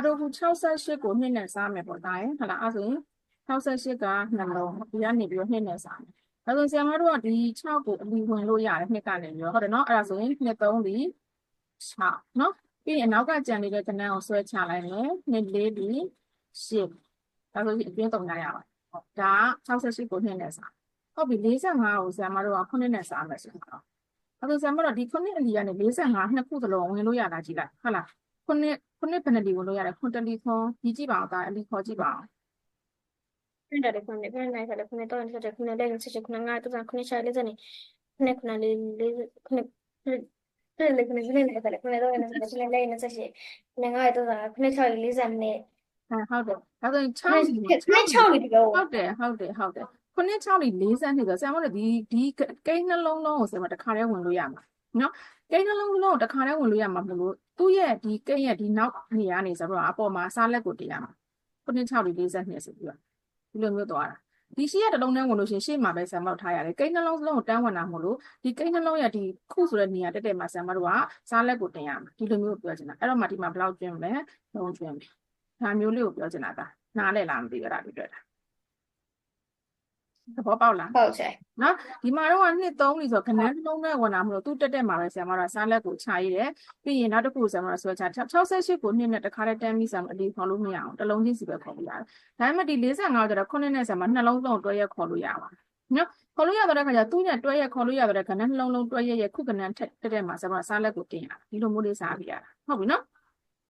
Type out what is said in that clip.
တို့က68ကို2နဲ့စားမယ်ပေါ့ဒါရယ်ဟုတ်လားအဲ့ဆိုရင်68ကနှလုံးဒီကနေပြီးတော့2နဲ့စားမယ်အဲ့ဆိုဆရာမတို့ကဒီ6ကိုအလီဝင်လို့ရတယ်2ကနေပြီးတော့ဟုတ်တယ်နော်အဲ့ဒါဆိုရင်2 3 4 6နော်ပြီးရင်နောက်ကကြံနေတဲ့ကဏ္ဍကိုဆွဲချလိုက်မယ်2 4 8ဒါဆိုရင်အတွင်း3ရပါဒါ68ကို2နဲ့စားဟုတ်ပြီ45ကိုဆရာမတို့က9နဲ့စားမယ်ဆိုတော့အဲ့ဒါဆရာမတို့ဒီ9အလီကနေ45နှစ်ခုသလုံးဝင်လို့ရတာကြည့်လိုက်ဟုတ်လား9ဘယ်နှစ်လီဝင်လို့ရတယ်9တလီခွန်ဒီကြည့်ပါအောင်ဒါအလီခေါ်ကြည့်ပါအောင်9တယ်9နဲ့9နိုင်တယ်9တော့9တယ်9လေး9ချက်9ငါတူ9ချာလေးစနေ9လေးလေး9လေးလေး9လေးနဲ့9တော့9လေးနဲ့9လေးနဲ့ဆက်ရှိ9ငါတူ9 6လေး40နဲ့ဟုတ်တယ်ဒါဆိုရင်6လီ6လီဒီကောဟုတ်တယ်9 6လီ40နှစ်ဆိုဆရာမတို့ဒီကိန်းနှလုံးလုံးကိုဆရာမတခါတည်းဝင်လို့ရမှာနော်ကိန်းနှလုံးလုံးကိုတခါတည်းဝင်လို့ရမှာမလို့သူ့ရဲ့ဒီကိန်းရဲ့ဒီနောက်နေရာနေဆိုတော့အပေါ်မှာစားလက်ကိုတင်ရမှာ9 6လီ40နှစ်ဆိုပြီးတော့ဒီလိုမျိုးသွားတာဒီရှိရတလုံးနဲ့ဝင်လို့ရှေ့မှာပဲဆရာမတို့ထားရတယ်ကိန်းနှလုံးလုံးကိုတန်းဝင်တာမလို့ဒီကိန်းနှလုံးရဲ့ဒီခုဆိုတဲ့နေရာတက်မှာဆရာမတို့ကစားလက်ကိုတင်ရမှာဒီလိုမျိုးပြောချင်တာအဲ့တော့မှဒီမှာဘယ်လောက်ကျွင်းမလဲလုံးကျွင်းမယ်ဒါမျိုးလေးကိုပြောချင်တာဒါနားလဲလားမသိရတာဒီတွေ့တာသဘောပေါက်လားဟုတ်တယ်နော်ဒီမှာတော့2 3လီဆိုခဏလုံးနဲ့ဝင်လာမလို့သူတက်မှာပဲဆရာမတို့စားလက်ကိုခြာရည်တယ်ပြီးရင်နောက်တစ်ခုဆရာမတို့ဆွဲချ68ကို2နဲ့တခါတည်းတန်းပြီးဆရာမအလီခေါ်လို့မရအောင်တစ်လုံးချင်းစီပဲခေါ်လို့ရတယ်ဒါပေမဲ့ဒီ45ကျတော့9နဲ့ဆရာမနှလုံးလုံးတွဲရက်ခေါ်လို့ရပါနော်ခေါ်လို့ရတဲ့ခါကျသူ့နဲ့တွဲရက်ခေါ်လို့ရတဲ့ခဏနှလုံးလုံးတွဲရက်ခုခဏတက်မှာဆရာမစားလက်ကိုတင်ရဒီလိုမျိုးလေးစားပြရတာဟုတ်ပြီနော်